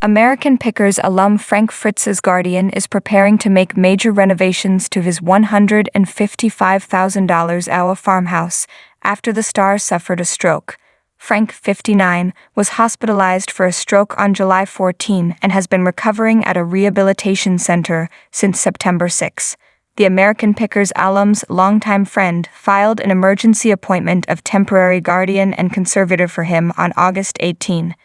American Pickers alum Frank Fritz's guardian is preparing to make major renovations to his $155,000 farmhouse after the star suffered a stroke. Frank, 59, was hospitalized for a stroke on July 14 and has been recovering at a rehabilitation center since September 6. The American Pickers alum's longtime friend filed an emergency appointment of temporary guardian and conservator for him on August 18.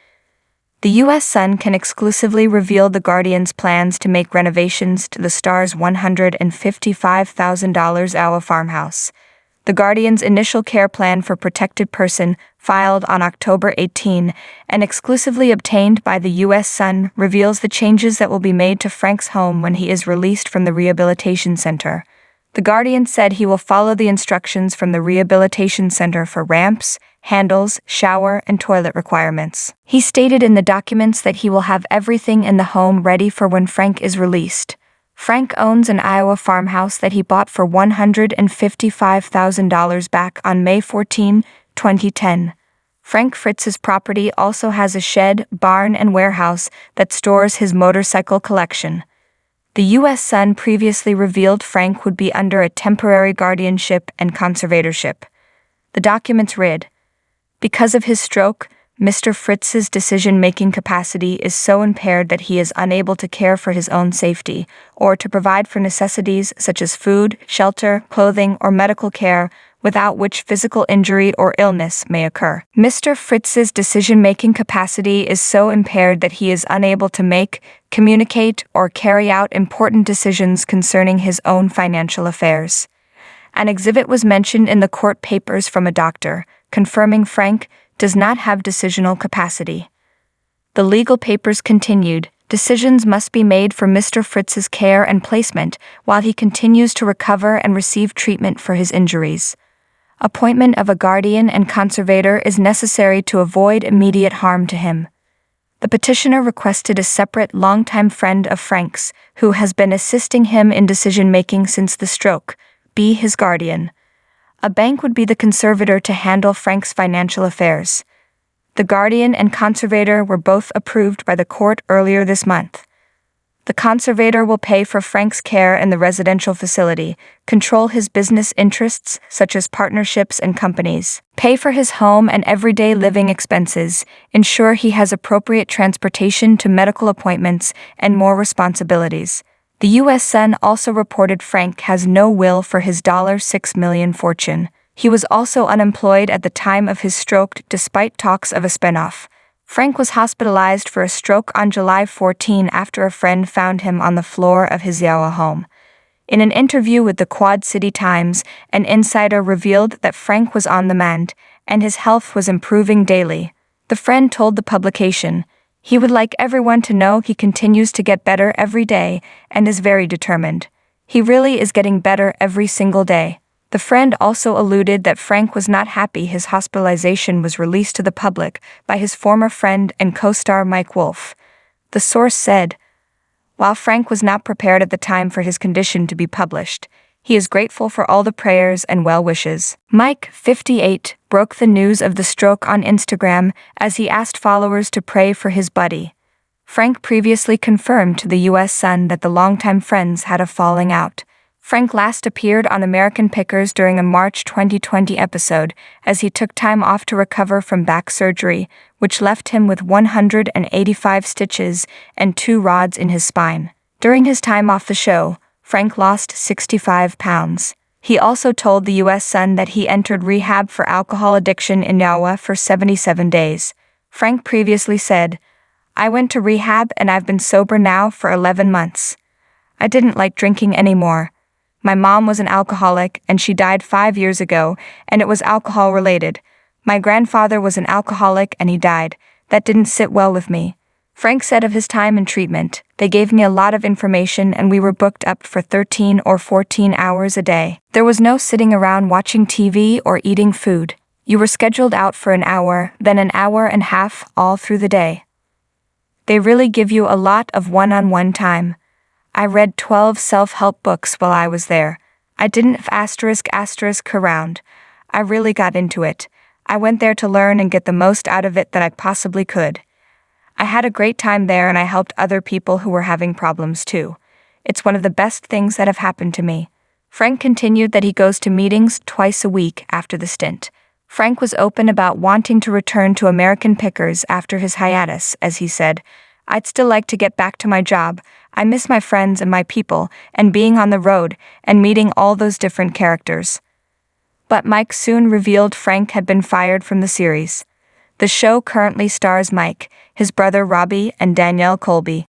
The U.S. Sun can exclusively reveal the Guardian's plans to make renovations to the star's $155,000 farmhouse. The Guardian's initial care plan for protected person, filed on October 18 and exclusively obtained by the U.S. Sun, reveals the changes that will be made to Frank's home when he is released from the rehabilitation center. The Guardian said he will follow the instructions from the rehabilitation center for ramps, handles, shower, and toilet requirements. He stated in the documents that he will have everything in the home ready for when Frank is released. Frank owns an Iowa farmhouse that he bought for $155,000 back on May 14, 2010. Frank Fritz's property also has a shed, barn, and warehouse that stores his motorcycle collection. The U.S. Sun previously revealed Frank would be under a temporary guardianship and conservatorship. The documents read, "Because of his stroke, Mr. Fritz's decision-making capacity is so impaired that he is unable to care for his own safety or to provide for necessities such as food, shelter, clothing, or medical care, without which physical injury or illness may occur. Mr. Fritz's decision-making capacity is so impaired that he is unable to make, communicate, or carry out important decisions concerning his own financial affairs." An exhibit was mentioned in the court papers from a doctor, confirming Frank does not have decisional capacity. The legal papers continued, "Decisions must be made for Mr. Fritz's care and placement while he continues to recover and receive treatment for his injuries. Appointment of a guardian and conservator is necessary to avoid immediate harm to him." The petitioner requested a separate longtime friend of Frank's, who has been assisting him in decision-making since the stroke, be his guardian. A bank would be the conservator to handle Frank's financial affairs. The guardian and conservator were both approved by the court earlier this month. The conservator will pay for Frank's care in the residential facility, control his business interests such as partnerships and companies, pay for his home and everyday living expenses, ensure he has appropriate transportation to medical appointments, and more responsibilities. The U.S. Sun also reported Frank has no will for his $6 million fortune. He was also unemployed at the time of his stroke despite talks of a spinoff. Frank was hospitalized for a stroke on July 14 after a friend found him on the floor of his Iowa home. In an interview with the Quad City Times, an insider revealed that Frank was on the mend, and his health was improving daily. The friend told the publication, "He would like everyone to know he continues to get better every day and is very determined. He really is getting better every single day." The friend also alluded that Frank was not happy his hospitalization was released to the public by his former friend and co-star Mike Wolfe. The source said, "While Frank was not prepared at the time for his condition to be published, he is grateful for all the prayers and well wishes." Mike, 58, broke the news of the stroke on Instagram as he asked followers to pray for his buddy. Frank previously confirmed to the U.S. Sun that the longtime friends had a falling out. Frank last appeared on American Pickers during a March 2020 episode as he took time off to recover from back surgery, which left him with 185 stitches and 2 rods in his spine. During his time off the show, Frank lost 65 pounds. He also told the U.S. Sun that he entered rehab for alcohol addiction in Iowa for 77 days. Frank previously said, "I went to rehab and I've been sober now for 11 months. I didn't like drinking anymore. My mom was an alcoholic and she died 5 years ago, and it was alcohol related. My grandfather was an alcoholic and he died. That didn't sit well with me." Frank said of his time in treatment, "They gave me a lot of information and we were booked up for 13 or 14 hours a day. There was no sitting around watching TV or eating food. You were scheduled out for an hour, then an hour and a half all through the day. They really give you a lot of one-on-one time. I read 12 self-help books while I was there. I didn't *** around. I really got into it. I went there to learn and get the most out of it that I possibly could. I had a great time there and I helped other people who were having problems too. It's one of the best things that have happened to me. Frank continued that he goes to meetings twice a week after the stint. Frank was open about wanting to return to American Pickers after his hiatus, as he said, "I'd still like to get back to my job. I miss my friends and my people, and being on the road, and meeting all those different characters." But Mike soon revealed Frank had been fired from the series. The show currently stars Mike, his brother Robbie, and Danielle Colby.